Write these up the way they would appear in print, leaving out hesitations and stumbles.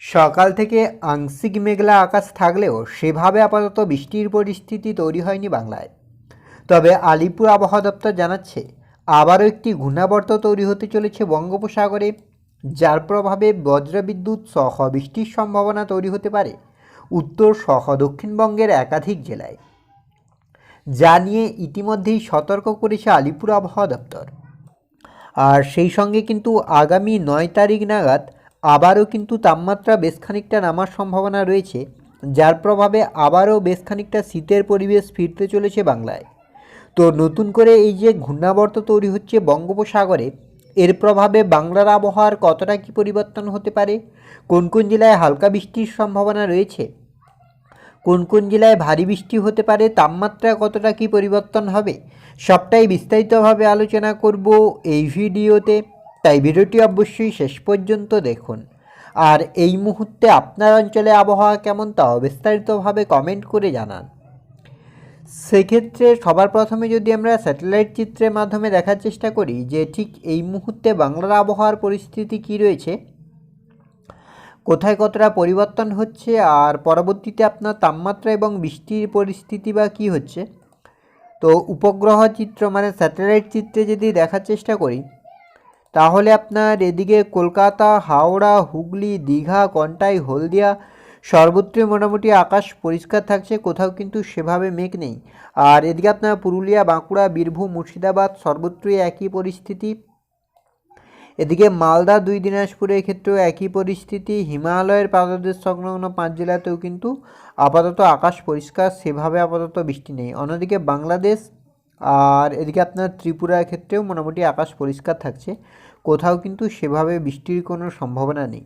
সকাল থেকে আংশিক মেঘলা আকাশ থাকলেও সেভাবে আপাতত বৃষ্টির পরিস্থিতি তৈরি হয়নি বাংলায়। তবে আলিপুর আবহাওয়া দপ্তর জানাচ্ছে আবারও একটি ঘূর্ণাবর্ত তৈরি হতে চলেছে বঙ্গোপসাগরে, যার প্রভাবে বজ্রবিদ্যুৎ সহ বৃষ্টির সম্ভাবনা তৈরি হতে পারে উত্তর সহ দক্ষিণবঙ্গের একাধিক জেলায়, যা নিয়ে ইতিমধ্যেই সতর্ক করেছে আলিপুর আবহাওয়া দপ্তর। আর সেই সঙ্গে কিন্তু আগামী 9 তারিখ নাগাদ আবারও কিন্তু তাপমাত্রা বেশ খানিকটা নামার সম্ভাবনা রয়েছে, যার প্রভাবে আবারও বেশ খানিকটা শীতের পরিবেশ ফিরতে চলেছে বাংলায়। তো নতুন করে এই যে ঘূর্ণাবর্ত তৈরি হচ্ছে বঙ্গোপসাগরে, এর প্রভাবে বাংলার আবহাওয়ার কতটা কী পরিবর্তন হতে পারে, কোন কোন জেলায় হালকা বৃষ্টির সম্ভাবনা রয়েছে, কোন কোন জেলায় ভারী বৃষ্টি হতে পারে, তাপমাত্রা কতটা কী পরিবর্তন হবে, সবটাই বিস্তারিতভাবে আলোচনা করব এই ভিডিওতে। তাই ভিডিওটি অবশ্যই শেষ পর্যন্ত দেখুন। আর এই মুহূর্তে আপনার অঞ্চলে আবহাওয়া কেমন তাও বিস্তারিতভাবে কমেন্ট করে জানান। সেক্ষেত্রে সবার প্রথমে যদি আমরা স্যাটেলাইট চিত্রের মাধ্যমে দেখার চেষ্টা করি যে ঠিক এই মুহূর্তে বাংলার আবহাওয়ার পরিস্থিতি কী রয়েছে, কোথায় কতটা পরিবর্তন হচ্ছে, আর পরবর্তীতে আপনার তাপমাত্রা এবং বৃষ্টির পরিস্থিতি বা কী হচ্ছে। তো উপগ্রহ চিত্র মানে স্যাটেলাইট চিত্রে যদি দেখার চেষ্টা করি, তাহলে আপনার এদিকে কলকাতা, হাওড়া, হুগলি, দীঘা, কন্টাই, হলদিয়া সর্বত্রই মোটামুটি আকাশ পরিষ্কার থাকছে, কোথাও কিন্তু সেভাবে মেঘ নেই। আর এদিকে আপনার পুরুলিয়া, বাঁকুড়া, বীরভূম, মুর্শিদাবাদ সর্বত্রই একই পরিস্থিতি। এদিকে মালদা, 2 দিনাজপুরের ক্ষেত্রেও একই পরিস্থিতি। হিমালয়ের পাদদেশ সংলগ্ন 5 জেলাতেও কিন্তু আপাতত আকাশ পরিষ্কার, সেভাবে আপাতত বৃষ্টি নেই। অন্যদিকে বাংলাদেশ আর এদিকে আপনার ত্রিপুরার ক্ষেত্রেও মোটামুটি আকাশ পরিষ্কার থাকছে, কোথাও কিন্তু সেভাবে বৃষ্টির কোনো সম্ভাবনা নেই।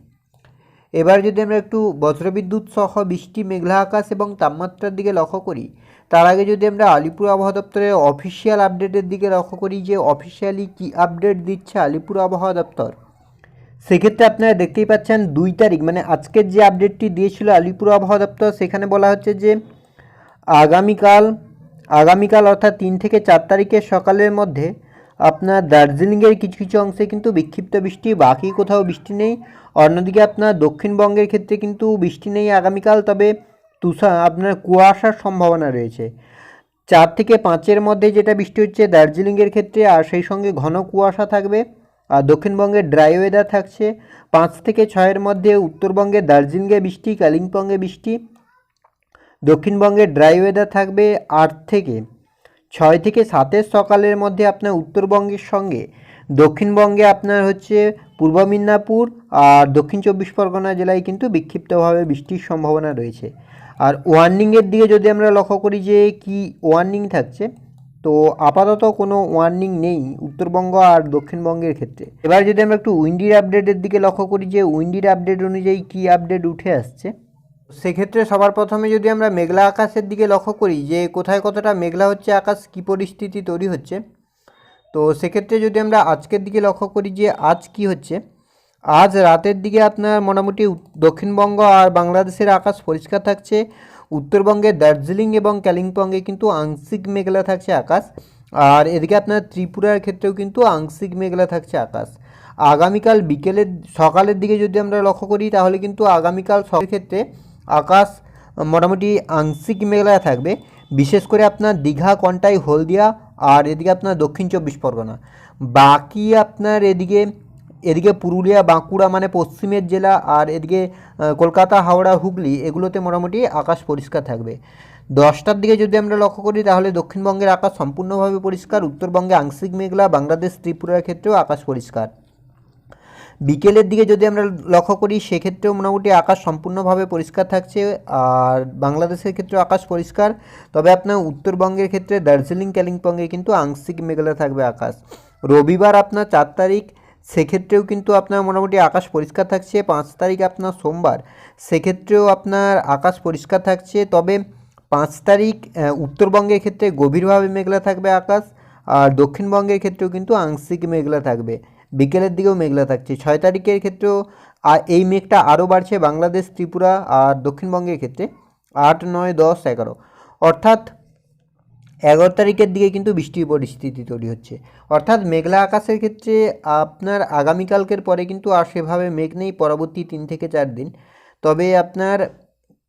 এবার যদি আমরা একটু বজ্রবিদ্যুৎ সহ বৃষ্টি, মেঘলা আকাশ এবং তাপমাত্রার দিকে লক্ষ্য করি, তার আগে যদি আমরা আলিপুর আবহাওয়া দপ্তরের অফিসিয়াল আপডেটের দিকে লক্ষ্য করি যে অফিসিয়ালি কী আপডেট দিচ্ছে আলিপুর আবহাওয়া দপ্তর, সেক্ষেত্রে আপনারা দেখতেই পাচ্ছেন 2 তারিখ মানে আজকের যে আপডেটটি দিয়েছিল আলিপুর আবহাওয়া দপ্তর, সেখানে বলা হচ্ছে যে আগামীকাল অর্থাৎ 3 থেকে 4 তারিখের সকালের মধ্যে আপনার দার্জিলিংয়ের কিছু কিছু অংশে কিন্তু বিক্ষিপ্ত বৃষ্টি, বাকি কোথাও বৃষ্টি নেই। অন্যদিকে আপনার দক্ষিণবঙ্গের ক্ষেত্রে কিন্তু বৃষ্টি নেই আগামীকাল, তবে আপনার কুয়াশার সম্ভাবনা রয়েছে। 4 থেকে 5-এর মধ্যে যেটা বৃষ্টি হচ্ছে দার্জিলিংয়ের ক্ষেত্রে, আর সেই সঙ্গে ঘন কুয়াশা থাকবে। আর দক্ষিণবঙ্গে ড্রাই ওয়েদার থাকছে। 5 থেকে 6-এর মধ্যে উত্তরবঙ্গে দার্জিলিংয়ে বৃষ্টি, কালিম্পংয়ে বৃষ্টি। দক্ষিণবঙ্গে ড্রাই ওয়েদার থাকবে। 6 থেকে 7-এর সকালের মধ্যে আপনার উত্তরবঙ্গের সঙ্গে দক্ষিণবঙ্গে আপনার হচ্ছে পূর্ব মেদিনীপুর আর দক্ষিণ 24 পরগনা জেলায় কিন্তু বিক্ষিপ্তভাবে বৃষ্টির সম্ভাবনা রয়েছে। আর ওয়ার্নিংয়ের দিকে যদি আমরা লক্ষ্য করি যে কি ওয়ার্নিং থাকছে, তো আপাতত কোনো ওয়ার্নিং নেই উত্তরবঙ্গ আর দক্ষিণবঙ্গের ক্ষেত্রে। এবার যদি আমরা একটু উইন্ডির আপডেটের দিকে লক্ষ্য করি যে উইন্ডির আপডেট অনুযায়ী কী আপডেট উঠে আসছে, সেক্ষেত্রে সবার প্রথমে যদি আমরা মেঘলা আকাশের দিকে লক্ষ্য করি যে কোথায় কতটা মেঘলা হচ্ছে আকাশ, কী পরিস্থিতি তৈরি হচ্ছে, তো সেক্ষেত্রে যদি আমরা আজকের দিকে লক্ষ্য করি যে আজ কি হচ্ছে, আজ রাতের দিকে আপনার মোটামুটি দক্ষিণবঙ্গ আর বাংলাদেশের আকাশ পরিষ্কার থাকছে। উত্তরবঙ্গের দার্জিলিং এবং কালিম্পংয়ে কিন্তু আংশিক মেঘলা থাকছে আকাশ। আর এদিকে আপনার ত্রিপুরার ক্ষেত্রেও কিন্তু আংশিক মেঘলা থাকছে আকাশ। আগামীকাল সকালের দিকে যদি আমরা লক্ষ্য করি, তাহলে কিন্তু আগামীকাল সকালের ক্ষেত্রে আকাশ মোটামুটি আংশিক মেঘলা থাকবে, বিশেষ করে আপনার দীঘা, কন্টাই, হলদিয়া আর এদিকে আপনার দক্ষিণ 24 পরগনা। বাকি আপনার এদিকে পুরুলিয়া, বাঁকুড়া মানে পশ্চিমের জেলা, আর এদিকে কলকাতা, হাওড়া, হুগলি এগুলোতে মোটামুটি আকাশ পরিষ্কার থাকবে। 10টার দিকে যদি আমরা লক্ষ্য করি, তাহলে দক্ষিণবঙ্গের আকাশ সম্পূর্ণভাবে পরিষ্কার, উত্তরবঙ্গে আংশিক মেঘলা, বাংলাদেশ ত্রিপুরার ক্ষেত্রেও আকাশ পরিষ্কার। বিকেলের দিকে যদি আমরা লক্ষ্য করি, সেক্ষেত্রেও মোটামুটি আকাশ সম্পূর্ণভাবে পরিষ্কার থাকছে, আর বাংলাদেশের ক্ষেত্রেও আকাশ পরিষ্কার। তবে আপনার উত্তরবঙ্গের ক্ষেত্রে দার্জিলিং, কালিম্পংয়ে কিন্তু আংশিক মেঘলা থাকবে আকাশ। রবিবার আপনার 4 তারিখ, সেক্ষেত্রেও কিন্তু আপনার মোটামুটি আকাশ পরিষ্কার থাকছে। 5 তারিখ আপনার সোমবার, সেক্ষেত্রেও আপনার আকাশ পরিষ্কার থাকছে। তবে 5 তারিখ উত্তরবঙ্গের ক্ষেত্রে গভীরভাবে মেঘলা থাকবে আকাশ, আর দক্ষিণবঙ্গের ক্ষেত্রেও কিন্তু আংশিক মেঘলা থাকবে, বিকেলের দিকেও মেঘলা থাকছে। 6 তারিখের ক্ষেত্রেও এই মেঘটা আরও বাড়ছে বাংলাদেশ, ত্রিপুরা আর দক্ষিণবঙ্গের ক্ষেত্রে। 8, 9, 10, 11 অর্থাৎ 11 তারিখের দিকে কিন্তু বৃষ্টির পরিস্থিতি তৈরি হচ্ছে। অর্থাৎ মেঘলা আকাশের ক্ষেত্রে আপনার আগামীকালকের পরে কিন্তু আর সেভাবে মেঘ নেই পরবর্তী 3 থেকে 4 দিন। তবে আপনার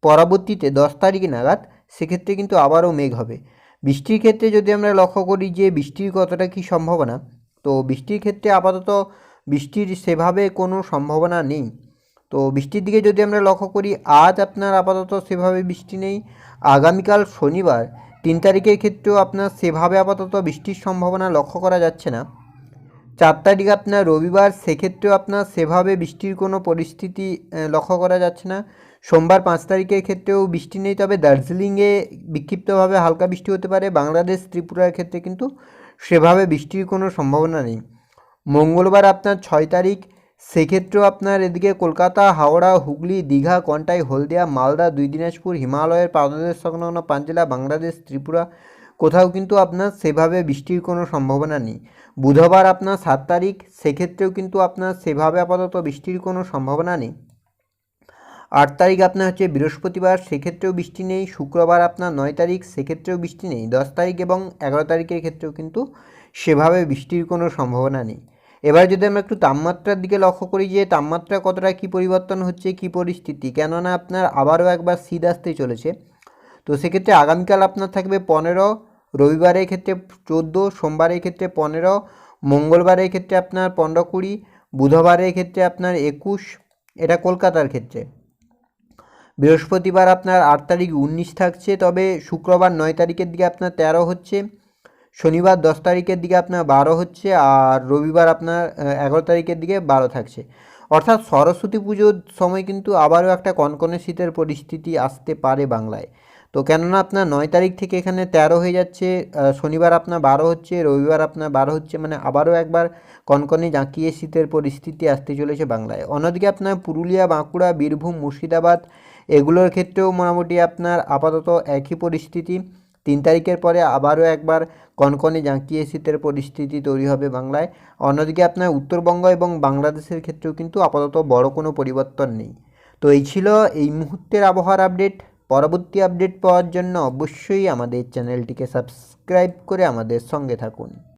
পরবর্তীতে 10 তারিখ নাগাদ সেক্ষেত্রে কিন্তু আবারও মেঘ হবে। বৃষ্টির ক্ষেত্রে যদি আমরা লক্ষ্য করি যে বৃষ্টির কতটা কী সম্ভাবনা, তো বৃষ্টির ক্ষেত্রে আপাতত বৃষ্টির সেভাবে কোনো সম্ভাবনা নেই। তো বৃষ্টির দিকে যদি আমরা লক্ষ্য করি, আজ আপনার আপাতত সেভাবে বৃষ্টি নেই। আগামীকাল শনিবার 3 তারিখের ক্ষেত্রেও আপনার সেভাবে আপাতত বৃষ্টির সম্ভাবনা লক্ষ্য করা যাচ্ছে না। 4 তারিখ আপনার রবিবার, সেক্ষেত্রেও আপনার সেভাবে বৃষ্টির কোনো পরিস্থিতি লক্ষ্য করা যাচ্ছে না। সোমবার 5 তারিখের ক্ষেত্রেও বৃষ্টি নেই, তবে দার্জিলিংয়ে বিক্ষিপ্তভাবে হালকা বৃষ্টি হতে পারে। বাংলাদেশ ত্রিপুরার ক্ষেত্রে কিন্তু সেভাবে বৃষ্টির কোনো সম্ভাবনা নেই। মঙ্গলবার আপনার 6 তারিখ, সেক্ষেত্রেও আপনার এদিকে কলকাতা, হাওড়া, হুগলি, দীঘা, কন্টাই, হলদিয়া, মালদা, 2 দিনাজপুর, হিমালয়ের পাদদেশ সংলগ্ন 5 জেলা, বাংলাদেশ ত্রিপুরা কোথাও কিন্তু আপনার সেভাবে বৃষ্টির কোনো সম্ভাবনা নেই। বুধবার আপনার 7 তারিখ, সেক্ষেত্রেও কিন্তু আপনার সেভাবে আপাতত বৃষ্টির কোনো সম্ভাবনা নেই। 8 তারিখ আপনার হচ্ছে বৃহস্পতিবার, সেক্ষেত্রেও বৃষ্টি নেই। শুক্রবার আপনার 9 তারিখ, সেক্ষেত্রেও বৃষ্টি নেই। 10 তারিখ এবং 11 তারিখের ক্ষেত্রেও কিন্তু সেভাবে বৃষ্টির কোনো সম্ভাবনা নেই। এবার যদি আমরা একটু তাপমাত্রার দিকে লক্ষ্য করি যে তাপমাত্রা কতটা কী পরিবর্তন হচ্ছে, কী পরিস্থিতি, কেননা আপনার আবারও একবার শীত আসতে চলেছে। তো সেক্ষেত্রে আগামীকাল আপনার থাকবে 15, রবিবারের ক্ষেত্রে 14, সোমবারের ক্ষেত্রে 15, মঙ্গলবারের ক্ষেত্রে আপনার 15-20, বুধবারের ক্ষেত্রে আপনার 21, এটা কলকাতার ক্ষেত্রে। বৃহস্পতিবার আপনার 8 তারিখ 19 থাকছে, তবে শুক্রবার 9 তারিখের দিকে আপনার 13 হচ্ছে, শনিবার 10 তারিখের দিকে আপনার 12 হচ্ছে, আর রবিবার আপনার 11 তারিখের দিকে 12 থাকছে। অর্থাৎ সরস্বতী পুজোর সময় কিন্তু আবারও একটা কনকনে শীতের পরিস্থিতি আসতে পারে বাংলায়। তো কেননা আপনার 9 তারিখ থেকে এখানে 13 হয়ে যাচ্ছে, শনিবার আপনার 12 হচ্ছে, রবিবার আপনার 12 হচ্ছে, মানে আবারও একবার কনকনে জাঁকিয়ে শীতের পরিস্থিতি আসতে চলেছে বাংলায়। অন্যদিকে আপনার পুরুলিয়া, বাঁকুড়া, বীরভূম, মুর্শিদাবাদ এগুলোর ক্ষেত্রেও মোটামুটি আপনার আপাতত একই পরিস্থিতি। 3 তারিখের পরে আবারও একবার কনকনে জাঁকিয়ে শীতের পরিস্থিতি তৈরি হবে বাংলায়। অন্যদিকে আপনার উত্তরবঙ্গ এবং বাংলাদেশের ক্ষেত্রেও কিন্তু আপাতত বড় কোনো পরিবর্তন নেই। তো এই ছিল এই মুহূর্তের আবহাওয়ার আপডেট। পরবর্তী আপডেট পাওয়ার জন্য অবশ্যই আমাদের চ্যানেলটিকে সাবস্ক্রাইব করে আমাদের সঙ্গে থাকুন।